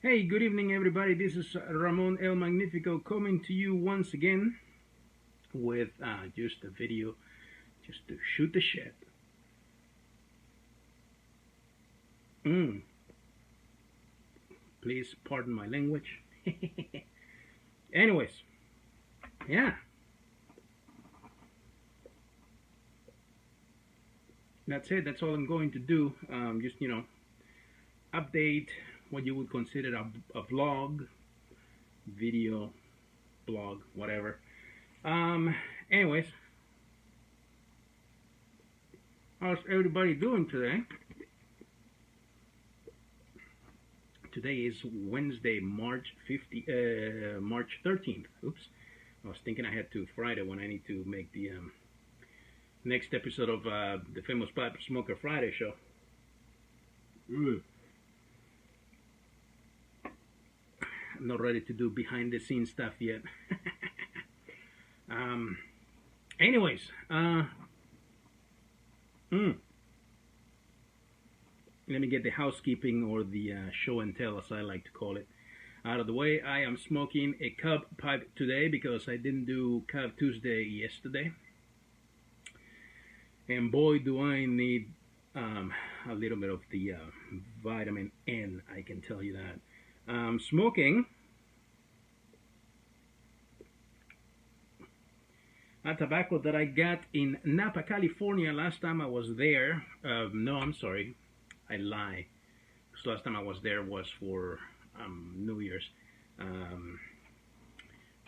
Hey, good evening, everybody. This is Ramon El Magnifico coming to you once again with just a video just to shoot the shit. Please pardon my language. Anyways, yeah, that's it. That's all I'm going to do. Just, update what you would consider a vlog, video, blog, whatever. Anyways, how's everybody doing today? Today is Wednesday, March 13th. Oops, I was thinking I had to Friday when I need to make the next episode of the famous Pipe Smoker Friday show. I'm not ready to do behind the scenes stuff yet. Anyways, let me get the housekeeping, or the show and tell, as I like to call it, out of the way. I am smoking a cob pipe today because I didn't do Cob Tuesday yesterday. And boy, do I need a little bit of the vitamin N, I can tell you that. Smoking a tobacco that I got in Napa, California last time I was there. No, I'm sorry, I lie. So last time I was there was for New Year's. When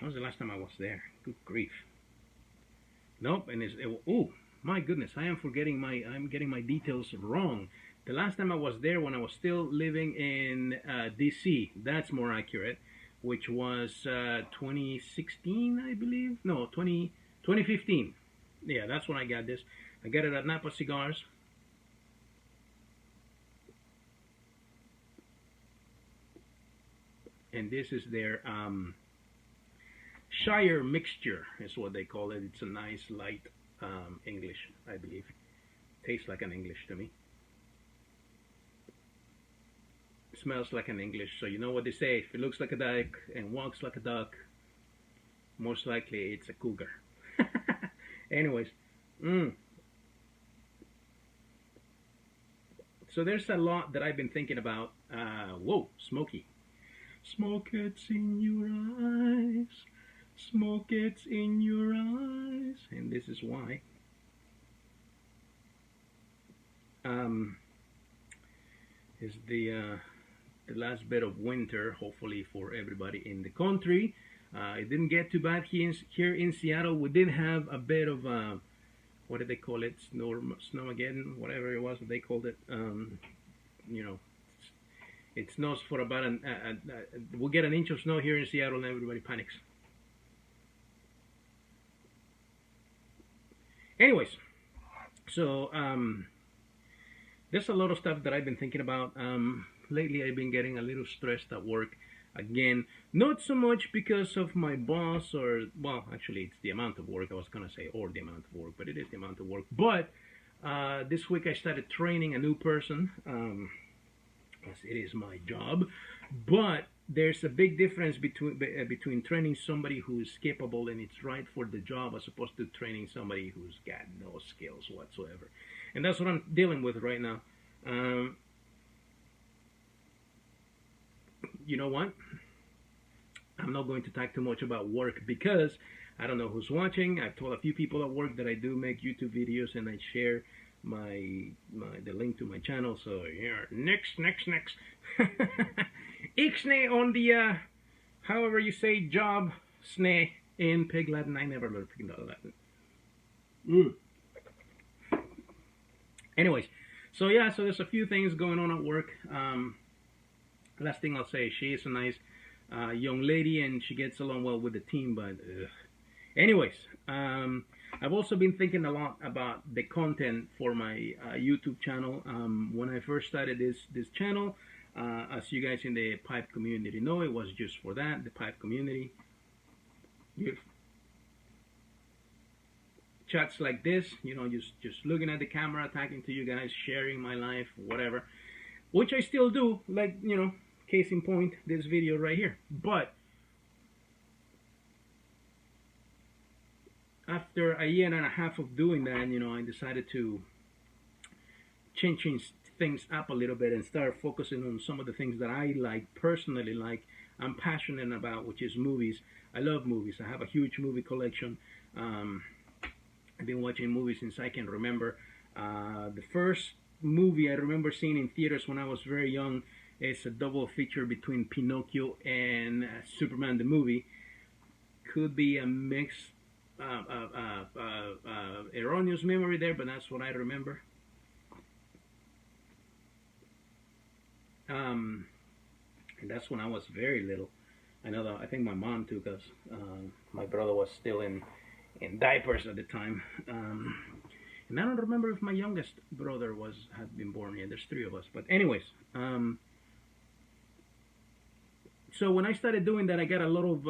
was the last time I was there? Good grief. Nope, and oh my goodness, I'm getting my details wrong. The last time I was there, when I was still living in DC, that's more accurate, which was 2016, I believe. No, 2015. Yeah, that's when I got this. I got it at Napa Cigars. And this is their Shire mixture, is what they call it. It's a nice light English, I believe. Tastes like an English to me. Smells like an English. So you know what they say: if it looks like a duck and walks like a duck, most likely it's a cougar. Anyways, so there's a lot that I've been thinking about. Whoa, smoky. Smoke it's in your eyes, smoke it's in your eyes, and this is why. Is the last bit of winter, hopefully for everybody in the country. It didn't get too bad here in Seattle. We did have a bit of what did they call it? Snowmageddon, whatever it was they called it. It snows for about we'll get an inch of snow here in Seattle, and everybody panics. Anyways, so there's a lot of stuff that I've been thinking about. Lately, I've been getting a little stressed at work. Again, not so much because of my boss, or, well, actually, it's the amount of work. I was gonna say, or the amount of work, but it is the amount of work. But this week I started training a new person. Yes, it is my job, but there's a big difference between training somebody who's capable and it's right for the job, as opposed to training somebody who's got no skills whatsoever. And that's what I'm dealing with right now. You know what? I'm not going to talk too much about work because I don't know who's watching. I've told a few people at work that I do make YouTube videos, and I share the link to my channel. So yeah, next Ixnay on the however you say job, snay in Pig Latin. I never learned Pig Latin. Anyways, so yeah, so there's a few things going on at work. Last thing I'll say, she is a nice young lady and she gets along well with the team, but anyways, I've also been thinking a lot about the content for my YouTube channel. When I first started this channel, as you guys in the pipe community know, it was just for that, the pipe community. Chats like this, just looking at the camera, talking to you guys, sharing my life, whatever, which I still do, like, case in point, this video right here. But after a year and a half of doing that, I decided to change things up a little bit and start focusing on some of the things that I personally like, I'm passionate about, which is movies. I love movies. I have a huge movie collection. I've been watching movies since I can remember. The first movie I remember seeing in theaters when I was very young is a double feature between Pinocchio and Superman the movie. Could be a mixed erroneous memory there, but that's what I remember. And that's when I was very little. I think my mom took us. My brother was still in diapers at the time. And I don't remember if my youngest brother had been born yet. There's 3 of us. But anyways, so when I started doing that, I got a lot of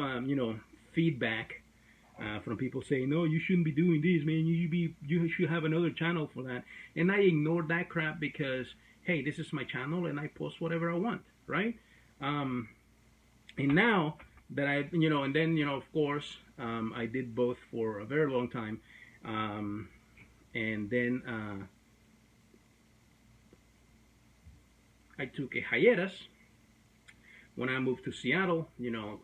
feedback from people saying, "No, you shouldn't be doing this, man. You should have another channel for that." And I ignored that crap because, hey, this is my channel and I post whatever I want, right? And now that and then, of course, I did both for a very long time. And then I took a hiatus when I moved to Seattle.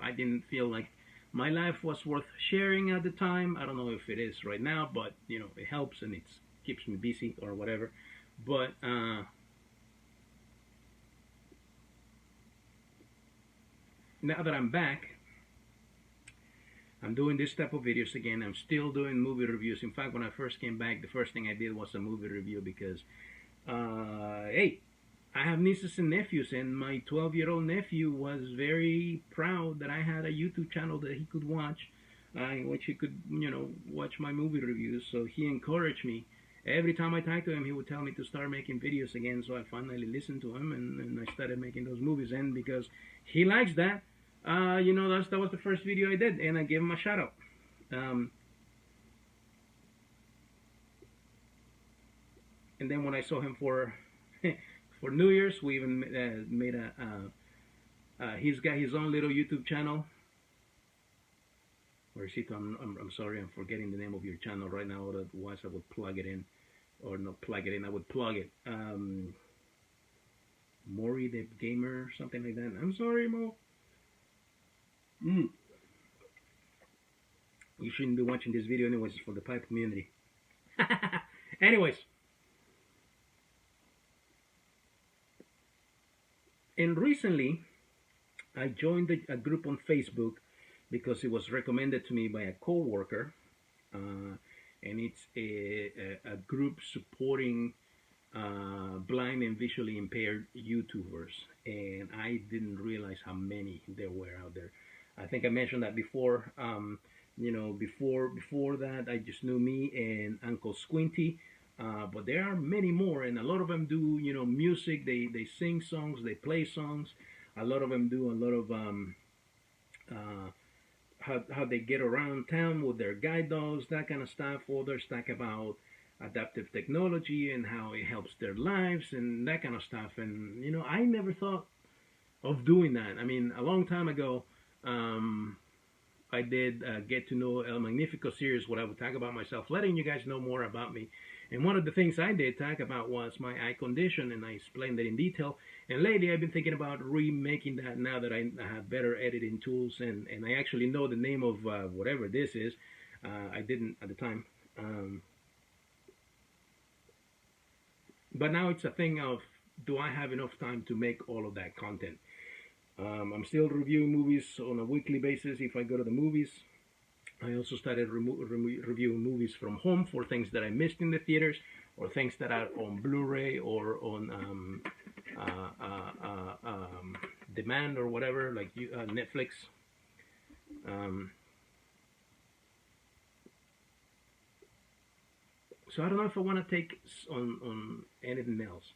I didn't feel like my life was worth sharing at the time. I don't know if it is right now, but it helps and it keeps me busy or whatever. But now that I'm back, I'm doing this type of videos again. I'm still doing movie reviews. In fact, when I first came back, the first thing I did was a movie review because, hey, I have nieces and nephews, and my 12-year-old nephew was very proud that I had a YouTube channel that he could watch, in which he could, watch my movie reviews. So he encouraged me. Every time I talked to him, he would tell me to start making videos again. So I finally listened to him, and I started making those movies. And because he likes that, that was the first video I did, and I gave him a shout out. And then when I saw him for for New Year's, we even made he's got his own little YouTube channel. Where is it? I'm sorry, I'm forgetting the name of your channel right now. Otherwise, I would plug it in, or not plug it in. I would plug it. Maury the Gamer, something like that. I'm sorry, Mo. You shouldn't be watching this video anyways. It's for the pipe community. Anyways. And recently, I joined a group on Facebook because it was recommended to me by a co-worker. And it's a group supporting blind and visually impaired YouTubers. And I didn't realize how many there were out there. I think I mentioned that before. Before that, I just knew me and Uncle Squinty. But there are many more, and a lot of them do, music. They sing songs, they play songs. A lot of them do a lot of how they get around town with their guide dogs, that kind of stuff. Others talk about adaptive technology and how it helps their lives and that kind of stuff. And I never thought of doing that. I mean, a long time ago, I did get to know El Magnifico series, where I would talk about myself, letting you guys know more about me. And one of the things I did talk about was my eye condition, and I explained that in detail. And lately, I've been thinking about remaking that now that I have better editing tools, and I actually know the name of whatever this is. I didn't at the time. But now it's a thing of, do I have enough time to make all of that content? I'm still reviewing movies on a weekly basis if I go to the movies. I also started reviewing movies from home for things that I missed in the theaters, or things that are on Blu-ray or on demand or whatever, like Netflix. So I don't know if I want to take on anything else.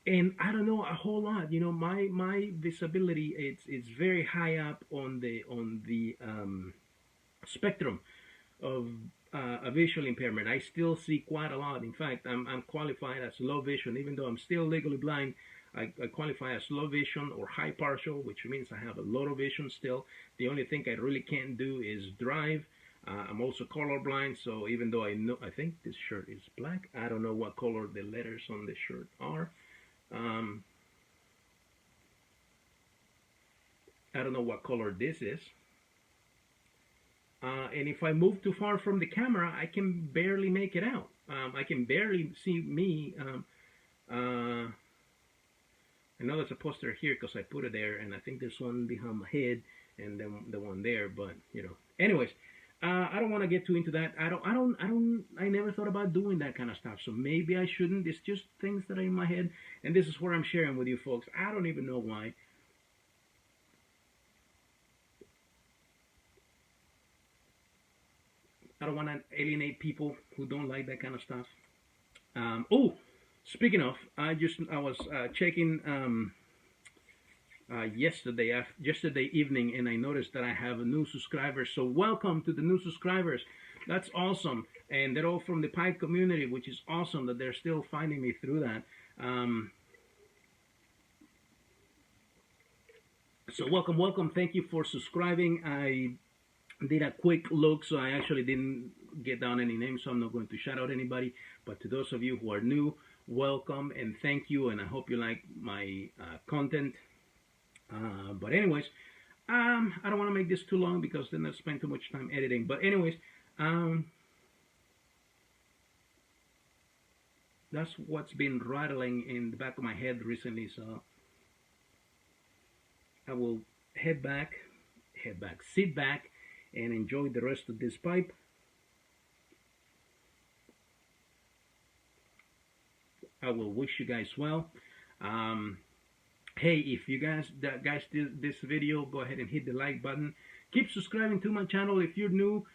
And I don't know a whole lot. My visibility it's very high up on the spectrum of a visual impairment. I still see quite a lot. In fact, I'm qualified as low vision, even though I'm still legally blind. I qualify as low vision or high partial, which means I have a lot of vision still. The only thing I really can't do is drive. I'm also colorblind, so even though I think this shirt is black, I don't know what color the letters on the shirt are. I don't know what color this is. And if I move too far from the camera, I can barely make it out. I can barely see me. I know there's a poster here because I put it there, and I think there's one behind my head, and then the one there. But you know, anyways, I don't want to get too into that. I never thought about doing that kind of stuff, so maybe I shouldn't. It's just things that are in my head, and this is what I'm sharing with you folks. I don't even know why. I don't want to alienate people who don't like that kind of stuff. Oh, speaking of, I was checking yesterday evening, and I noticed that I have a new subscribers. So welcome to the new subscribers. That's awesome, and they're all from the Pipe community, which is awesome that they're still finding me through that. So welcome. Thank you for subscribing. I did a quick look, so I actually didn't get down any names, so I'm not going to shout out anybody. But to those of you who are new, welcome and thank you, and I hope you like my content. But anyways, I don't want to make this too long because then I'll spend too much time editing. But anyways, that's what's been rattling in the back of my head recently. So I will sit back, and enjoy the rest of this pipe. I will wish you guys well. Hey, if you guys did this video, go ahead and hit the like button. Keep subscribing to my channel if you're new.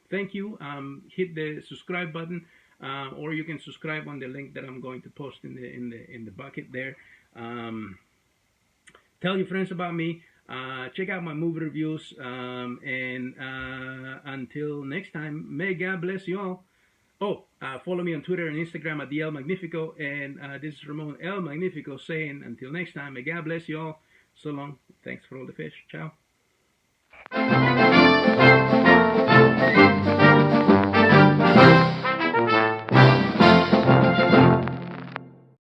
Thank you. Hit the subscribe button, or you can subscribe on the link that I'm going to post in the bucket there. Tell your friends about me. Check out my movie reviews, and until next time, may God bless you all. Oh, follow me on Twitter and Instagram at the Magnifico, and this is Ramon El Magnifico saying until next time, may God bless you all. So long. Thanks for all the fish. Ciao.